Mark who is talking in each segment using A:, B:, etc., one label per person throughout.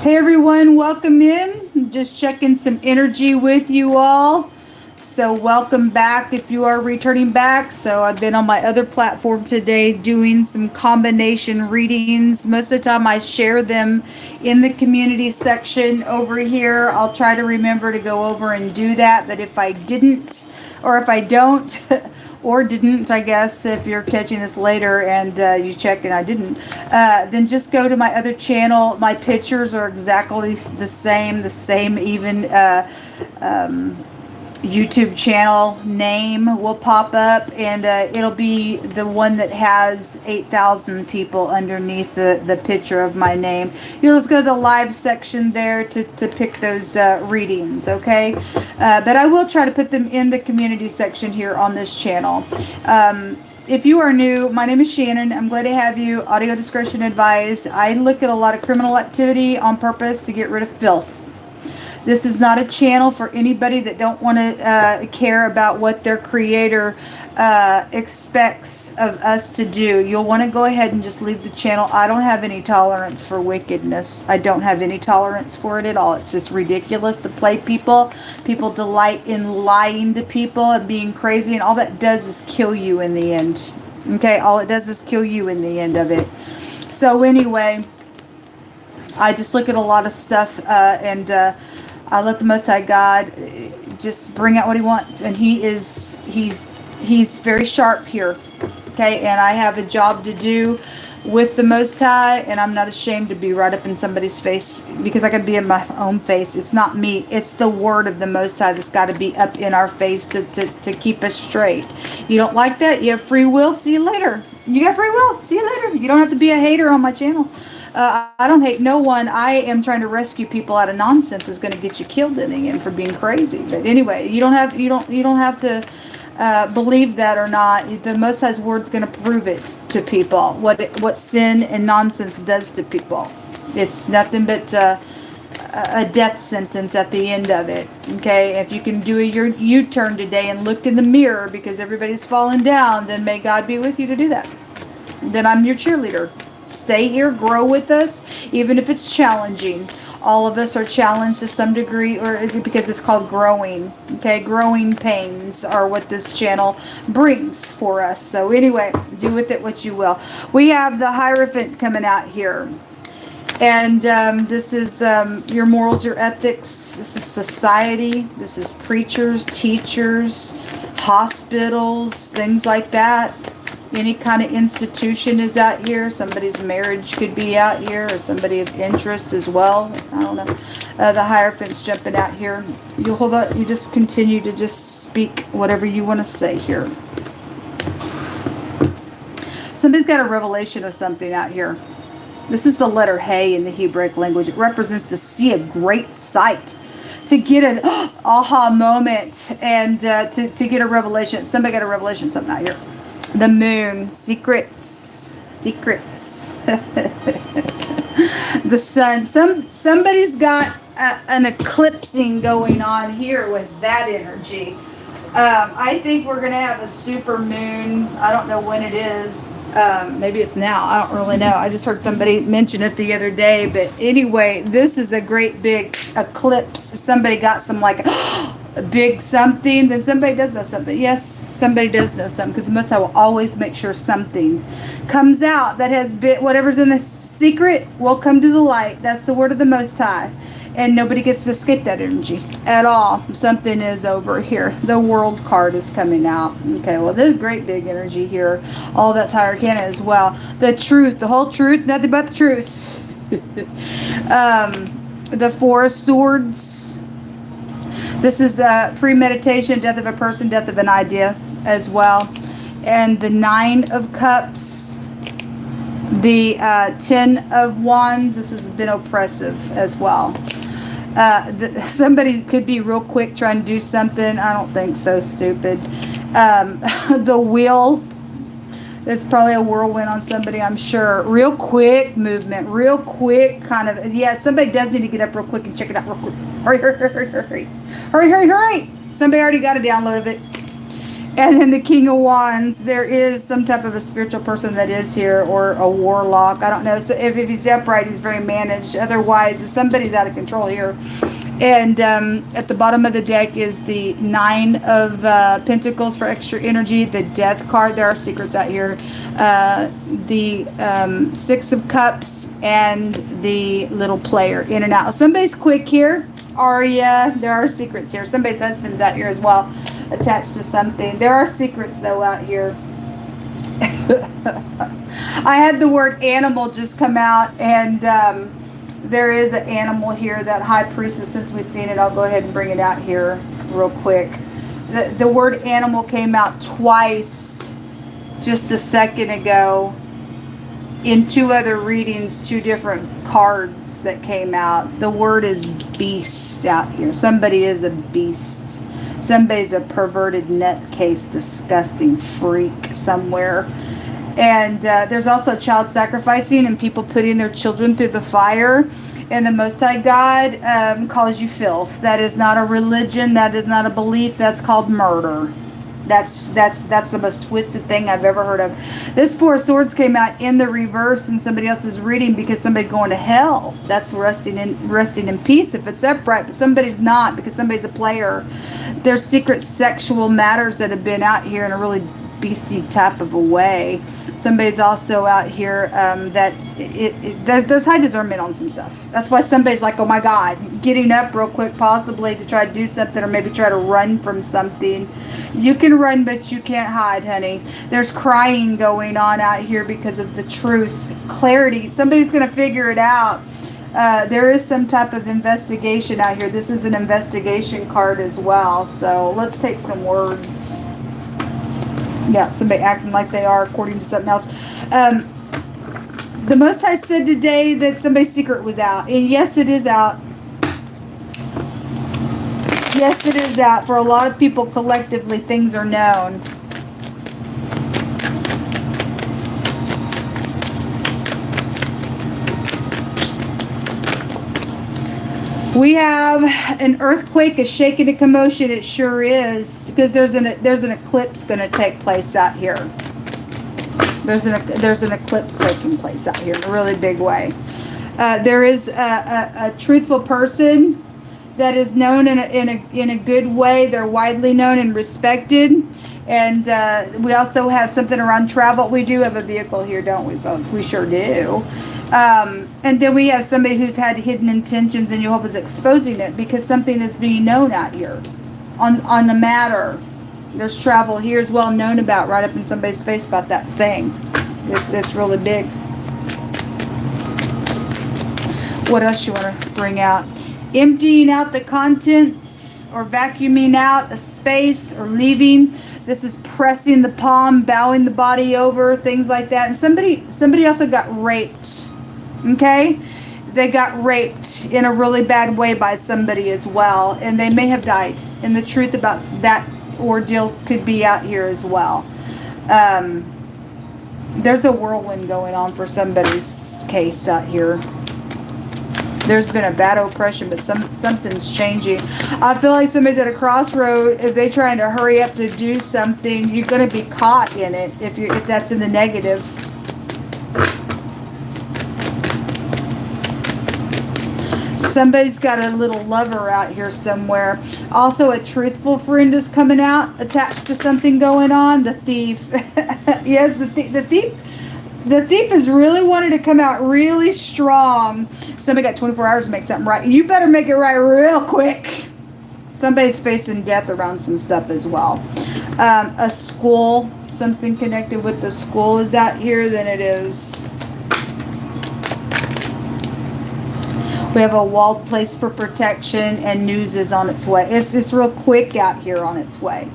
A: Hey everyone, welcome in. Just checking some energy with you all. So welcome back if you are returning back. So I've been on my other platform today doing some combination readings. Most of the time I share them in the community section over here. I'll try to remember to go over and do that. But if I didn't, or if I don't, or didn't, I guess, if you're catching this later and you check and I didn't, then just go to my other channel. My pictures are exactly the same even YouTube channel name will pop up, and it'll be the one that has 8,000 people underneath the picture of my name. You'll just go to the live section there to pick those readings, okay? But I will try to put them in the community section here on this channel. If you are new, my name is Shannon. I'm glad to have you. Audio discretion advised. I look at a lot of criminal activity on purpose to get rid of filth. This is not a channel for anybody that don't want to care about what their creator expects of us to do. You'll want to go ahead and just leave the channel. I don't have any tolerance for wickedness. I don't have any tolerance for it at all. It's just ridiculous to play people. People delight in lying to people and being crazy, and all that does is kill you in the end. Okay, all it does is kill you in the end of it. So anyway, I just look at a lot of stuff and I let the Most High God just bring out what He wants, and He's very sharp here, okay? And I have a job to do with the Most High, and I'm not ashamed to be right up in somebody's face because I got to be in my own face. It's not me; it's the word of the Most High that's got to be up in our face to keep us straight. You don't like that? You have free will. See you later. You got free will. See you later. You don't have to be a hater on my channel. I don't hate no one. I am trying to rescue people out of nonsense is going to get you killed in the end for being crazy. But anyway, you don't have to believe that or not. The Most High's word's going to prove it to people what sin and nonsense does to people. It's nothing but a death sentence at the end of it. Okay, if you can do your U-turn today and look in the mirror because everybody's fallen down, then may God be with you to do that. Then I'm your cheerleader. Stay here, grow with us, even if it's challenging. All of us are challenged to some degree, or because it's called growing. Okay, growing pains are what this channel brings for us. So anyway, do with it what you will. We have the Hierophant coming out here. And this is your morals, your ethics. This is society. This is preachers, teachers, hospitals, things like that. Any kind of institution is out here. Somebody's marriage could be out here, or somebody of interest as well. I don't know. The Hierophant's jumping out here. You hold on. You just continue to just speak whatever you want to say here. Somebody's got a revelation of something out here. This is the letter Hey in the Hebraic language. It represents to see a great sight, to get an aha moment, and to get a revelation. Somebody got a revelation of something out here. The moon, secrets. The sun. Somebody's got an eclipsing going on here with that energy. I think we're going to have a super moon. I don't know when it is. Maybe it's now. I don't really know. I just heard somebody mention it the other day. But anyway, this is a great big eclipse. Somebody got some like a big something. Then somebody does know something. Yes, somebody does know something. Because the Most High will always make sure something comes out that has been, whatever's in the secret will come to the light. That's the word of the Most High. And nobody gets to escape that energy at all. Something is over here. The World card is coming out. Okay, well, there's great big energy here. All that's higher arcana as well. The truth, the whole truth, nothing but the truth. The Four of Swords. This is premeditation, death of a person, death of an idea as well. And the Nine of Cups. The Ten of Wands. This has been oppressive as well. Somebody could be real quick trying to do something. I don't think so. Stupid. The Wheel. There's probably a whirlwind on somebody, I'm sure. Real quick movement. Real quick kind of. Yeah, somebody does need to get up real quick and check it out real quick. Hurry, hurry, hurry, hurry. Hurry, hurry, hurry. Somebody already got a download of it. And then the King of Wands, there is some type of a spiritual person that is here, or a warlock. I don't know. So if he's upright, he's very managed. Otherwise, if somebody's out of control here. And at the bottom of the deck is the Nine of Pentacles for extra energy. The Death card. There are secrets out here. The Six of Cups and the Little Player. In and out. Somebody's quick here. Arya. There are secrets here. Somebody's husband's out here as well, attached to something. There are secrets though out here. I had the word animal just come out, and there is an animal here, that high priestess. Since we've seen it, I'll go ahead and bring it out here real quick. The word animal came out twice just a second ago in two other readings, two different cards that came out. The word is beast out here. Somebody is a beast. Somebody's a perverted nutcase, disgusting freak somewhere. And there's also child sacrificing and people putting their children through the fire. And the Most High God calls you filth. That is not a religion. That is not a belief. That's called murder. That's the most twisted thing I've ever heard of. This Four of Swords came out in the reverse in somebody else's reading because somebody's going to hell. That's resting in peace if it's upright, but somebody's not because somebody's a player. There's secret sexual matters that have been out here in a really beastie type of a way. Somebody's also out here there's high discernment on some stuff. That's why somebody's like, oh my God, getting up real quick possibly to try to do something, or maybe try to run from something. You can run, but you can't hide, honey. There's crying going on out here because of the truth. Clarity. Somebody's going to figure it out. There is some type of investigation out here. This is an investigation card as well. So let's take some words. Yeah, somebody acting like they are according to something else. The Most High said today that somebody's secret was out. And yes, it is out. Yes, it is out. For a lot of people collectively, things are known. We have an earthquake, a shaking, a commotion. It sure is, because there's an eclipse going to take place out here. There's an eclipse taking place out here in a really big way. There is a truthful person that is known in a good way. They're widely known and respected. And we also have something around travel. We do have a vehicle here, don't we, folks? We sure do. And then we have somebody who's had hidden intentions, and Jehovah's exposing it because something is being known out here on the matter. There's travel here as well known about, right up in somebody's face about that thing. It's really big. What else you want to bring out? Emptying out the contents, or vacuuming out a space, or leaving. This is pressing the palm, bowing the body over, things like that. And somebody also got raped. Okay? They got raped in a really bad way by somebody as well. And they may have died. And the truth about that ordeal could be out here as well. There's a whirlwind going on for somebody's case out here. There's been a bad oppression, but something's changing. I feel like somebody's at a crossroad. If they're trying to hurry up to do something, you're going to be caught in it if that's in the negative. Somebody's got a little lover out here somewhere. Also, a truthful friend is coming out, attached to something going on. The thief. Yes, the thief. The thief is really wanting to come out really strong. Somebody got 24 hours to make something right. You better make it right real quick. Somebody's facing death around some stuff as well. A school, something connected with the school is out here. Then it is. We have a walled place for protection, and news is on its way. It's real quick out here on its way.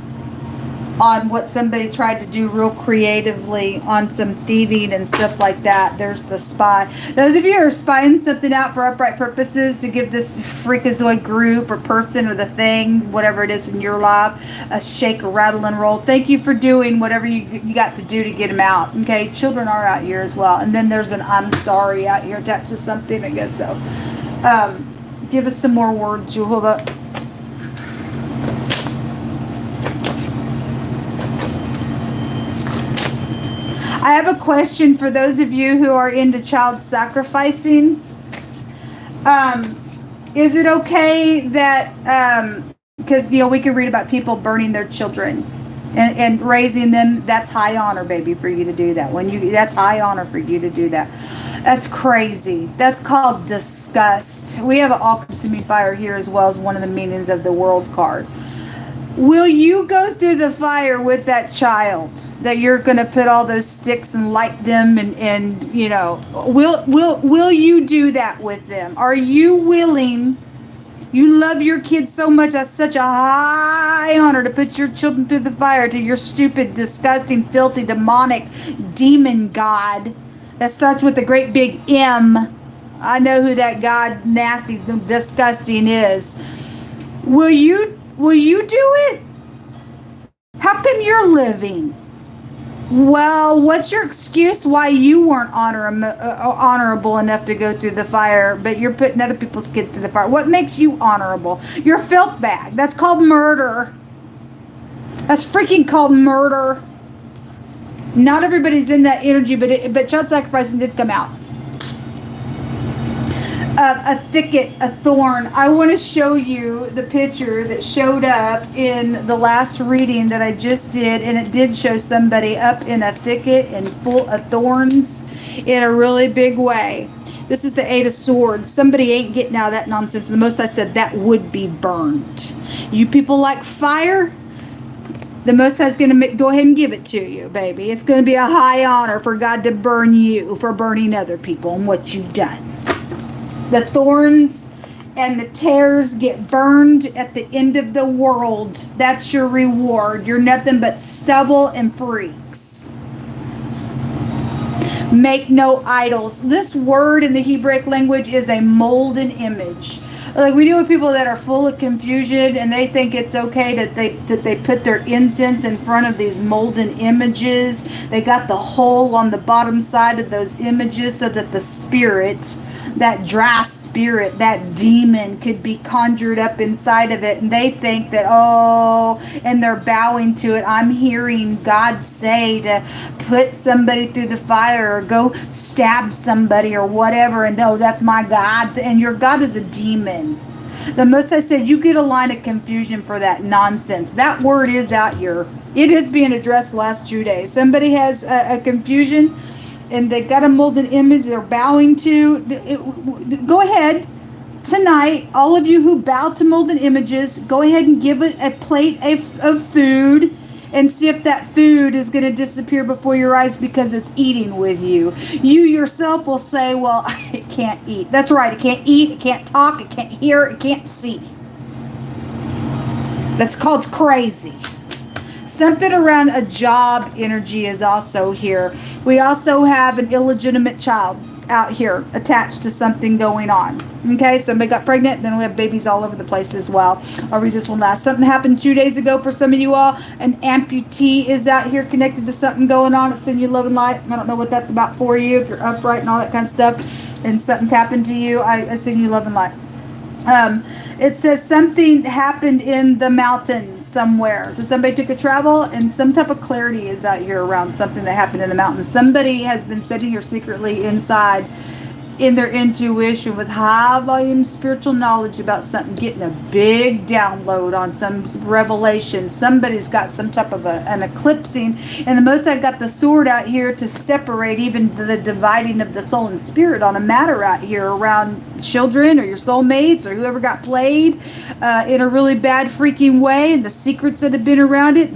A: On what somebody tried to do real creatively on some thieving and stuff like that. There's the spy. Those of you who are spying something out for upright purposes to give this freakazoid group or person or the thing, whatever it is in your life, a shake, a rattle, and roll. Thank you for doing whatever you got to do to get them out. Okay, children are out here as well. And then there's an I'm sorry out here attached to something, I guess so. Give us some more words, Jehovah. I have a question for those of you who are into child sacrificing. Is it okay that, because, we can read about people burning their children and raising them. That's high honor, baby, for you to do that. That's high honor for you to do that. That's crazy. That's called disgust. We have an all-consuming fire here as well as one of the meanings of the world card. Will you go through the fire with that child that you're going to put all those sticks and light them and will you do that with them? Are you willing? You love your kids so much. That's such a high honor to put your children through the fire to your stupid, disgusting, filthy, demonic demon god that starts with a great big M. I know who that god, nasty, disgusting is. Will you do it? How come you're living? Well, what's your excuse why you weren't honorable enough to go through the fire, but you're putting other people's kids through the fire? What makes you honorable? You're a filth bag. That's called murder. That's freaking called murder. Not everybody's in that energy, but child sacrificing did come out. A thicket, a thorn. I want to show you the picture that showed up in the last reading that I just did, and it did show somebody up in a thicket and full of thorns in a really big way. This is the 8 of Swords. Somebody ain't getting out of that nonsense. The most I said, that would be burned. You people like fire? The Most High is going to go ahead and give it to you, baby. It's going to be a high honor for God to burn you for burning other people and what you've done. The thorns and the tares get burned at the end of the world. That's your reward. You're nothing but stubble and freaks. Make no idols. This word in the Hebraic language is a molten image. Like, we deal with people that are full of confusion and they think it's okay that they put their incense in front of these molten images. They got the hole on the bottom side of those images so that the spirit, that dry spirit, that demon could be conjured up inside of it, and they think that, and they're bowing to it. I'm hearing God say to put somebody through the fire or go stab somebody or whatever, and that's my God, and your God is a demon. The Most High said you get a line of confusion for that nonsense. That word is out here. It is being addressed the last 2 days. Somebody has a confusion and they got a molded image they're bowing to. Go ahead tonight, all of you who bow to molded images, go ahead and give it a plate of food and see if that food is going to disappear before your eyes because it's eating with you. You yourself will say, well, it can't eat. That's right, it can't eat, it can't talk, it can't hear, it can't see. That's called crazy. Something around a job energy is also here. We also have an illegitimate child out here attached to something going on. Okay, somebody got pregnant, then we have babies all over the place as well. I'll read this one last. Something happened 2 days ago for some of you all. An amputee is out here connected to something going on. It's sending you love and light. I don't know what that's about for you, if you're upright and all that kind of stuff, and something's happened to you. I send you love and light. It says something happened in the mountains somewhere. So somebody took a travel and some type of clarity is out here around something that happened in the mountains. Somebody has been sitting here secretly inside in their intuition with high volume spiritual knowledge about something, getting a big download on some revelation. Somebody's got some type of an eclipsing, and the Most High got the sword out here to separate even the dividing of the soul and spirit on a matter out here around children or your soulmates or whoever got played in a really bad freaking way, and the secrets that have been around it,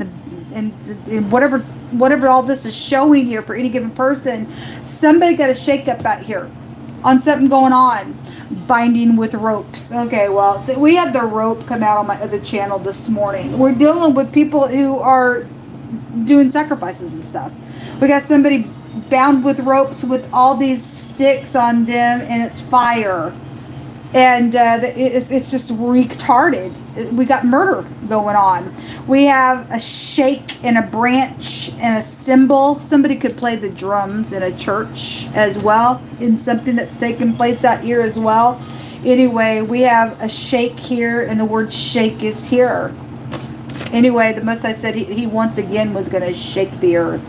A: and whatever all this is showing here for any given person. Somebody got a shake up out here on something going on, binding with ropes. Okay, well, so we had the rope come out on my other channel this morning. We're dealing with people who are doing sacrifices and stuff. We got somebody bound with ropes with all these sticks on them, and it's fire. And it's just retarded. We got murder going on. We have a shake and a branch and a cymbal. Somebody could play the drums in a church as well, in something that's taking place out here as well. Anyway, we have a shake here, and the word shake is here. Anyway, the Most High said he once again was going to shake the earth.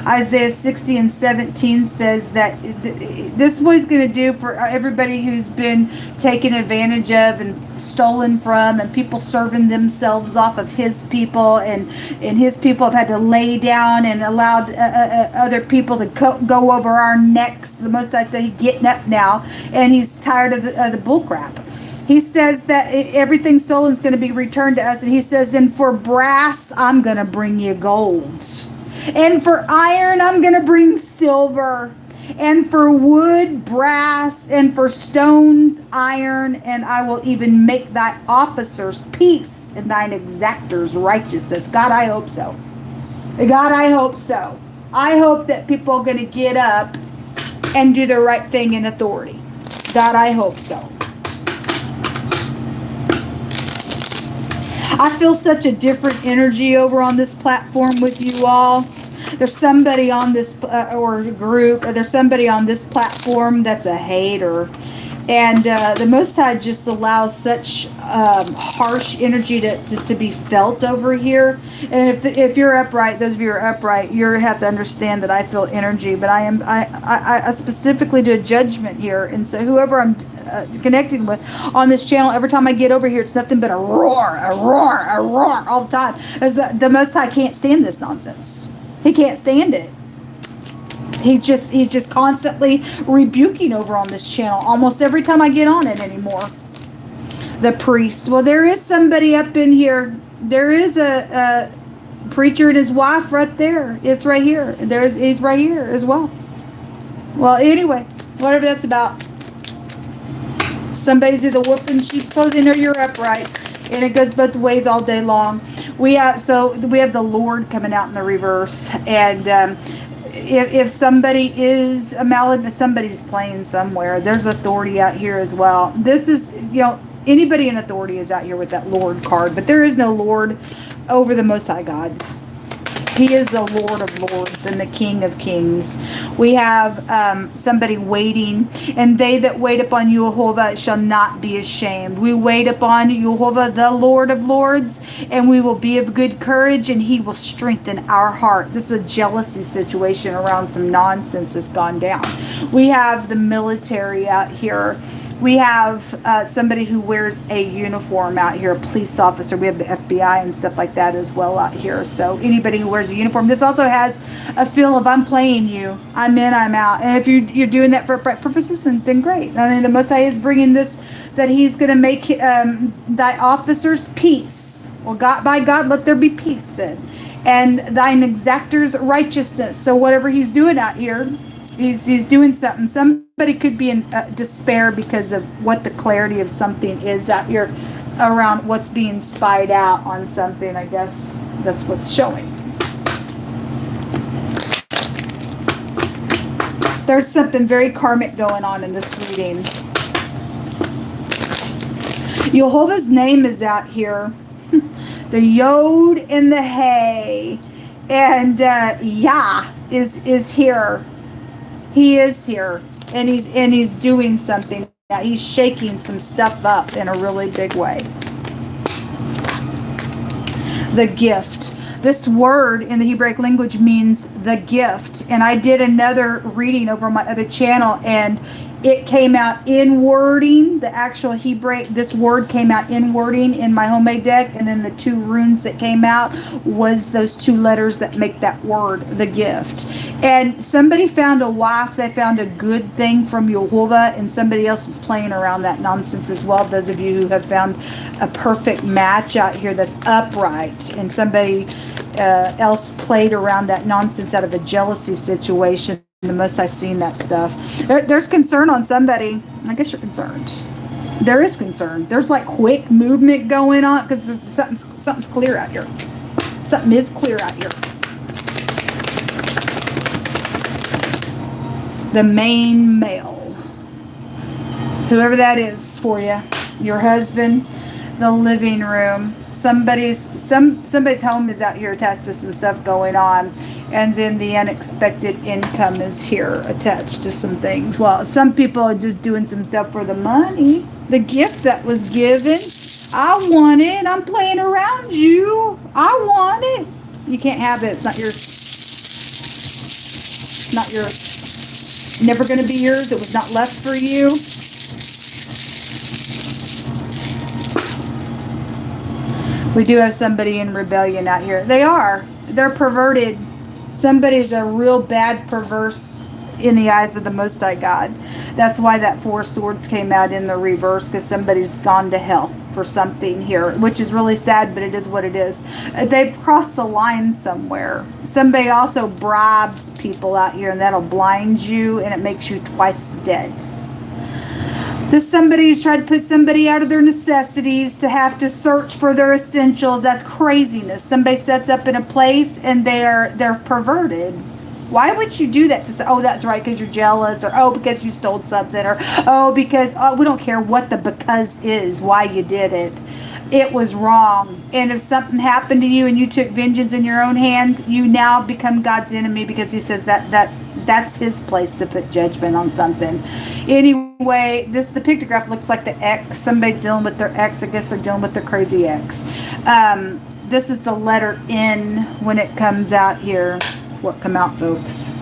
A: Isaiah 60 and 17 says that this is what he's going to do for everybody who's been taken advantage of and stolen from, and people serving themselves off of his people, and his people have had to lay down and allowed other people to go over our necks. The Most High said he's getting up now, and he's tired of the bull crap. He says that everything stolen is going to be returned to us. And he says, and for brass, I'm going to bring you gold. And for iron, I'm going to bring silver. And for wood, brass. And for stones, iron. And I will even make thy officers peace and thine exactors righteousness. God, I hope so. God, I hope so. I hope that people are going to get up and do the right thing in authority. God, I hope so. I feel such a different energy over on this platform with you all. There's somebody on this or group, or there's somebody on this platform that's a hater. And the Most High just allows such harsh energy to be felt over here. And if you're upright, those of you who are upright, you have to understand that I feel energy. But I specifically do a judgment here. And so whoever I'm connecting with on this channel, every time I get over here, it's nothing but a roar all the time. As the Most High can't stand this nonsense. He can't stand it. He's just constantly rebuking over on this channel almost every time I get on it anymore. The priest. Well, there is somebody up in here. There is a preacher and his wife right there. It's right here. He's right here as well. Well, anyway, whatever that's about. Somebody's either whooping sheep's clothing or you're upright. And it goes both ways all day long. We have the Lord coming out in the reverse. And if somebody is a mallet, somebody's playing somewhere. There's authority out here as well. This is, anybody in authority is out here with that Lord card. But there is no Lord over the Most High God. He is the Lord of Lords and the King of Kings. We have somebody waiting. And they that wait upon Yehovah shall not be ashamed. We wait upon Yehovah, the Lord of Lords, and we will be of good courage, and he will strengthen our heart. This is a jealousy situation around some nonsense that's gone down. We have the military out here. We have somebody who wears a uniform out here, a police officer. We have the FBI and stuff like that as well out here. So anybody who wears a uniform. This also has a feel of I'm playing you. I'm in, I'm out. And if you're doing that for upright purposes, then great. I mean, the Most High is bringing this, that he's going to make thy officers peace. Well, by God, let there be peace then. And thine exactors righteousness. So whatever he's doing out here, he's doing something. Somebody could be in despair because of what the clarity of something is out here around what's being spied out on something. I guess that's what's showing. There's something very karmic going on in this reading. Yehovah's name is out here. The Yod and the Hay. And Yah is here. He is here, and he's doing something. He's shaking some stuff up in a really big way. The gift. This word in the Hebraic language means the gift. And I did another reading over on my other channel, and it came out in wording. The actual Hebraic, this word came out in wording in my homemade deck, and then the two runes that came out was those two letters that make that word, the gift. And somebody found a wife, they found a good thing from Yehovah, and somebody else is playing around that nonsense as well. Those of you who have found a perfect match out here that's upright, and somebody else played around that nonsense out of a jealousy situation. The Most I've seen that stuff. There's concern on somebody. I guess you're concerned. There is concern. There's like quick movement going on because something's clear out here. Something is clear out here. The main male, whoever that is for you, your husband, the living room, somebody's home is out here attached to some stuff going on. And then the unexpected income is here attached to some things. Well, some people are just doing some stuff for the money. The gift that was given, I want it. I'm playing around you. I want it. You can't have it. It's not yours. Not yours. Never going to be yours. It was not left for you. We do have somebody in rebellion out here. They are. They're perverted. Somebody's a real bad perverse in the eyes of the Most High God. That's why that 4 swords came out in the reverse, because somebody's gone to hell for something here, which is really sad, but it is what it is. They've crossed the line somewhere. Somebody also bribes people out here, and that'll blind you, and it makes you twice dead. This somebody who's tried to put somebody out of their necessities to have to search for their essentials. That's craziness. Somebody sets up in a place and they're perverted. Why would you do that to say, oh, that's right, because you're jealous, or oh, because you stole something, or oh, because we don't care what the because is, why you did it. It was wrong. And if something happened to you and you took vengeance in your own hands, you now become God's enemy, because he says that's his place to put judgment on something. Anyway, the pictograph looks like the X. Somebody dealing with their ex. I guess they're dealing with their crazy ex. This is the letter N when it comes out here. It's what come out, folks.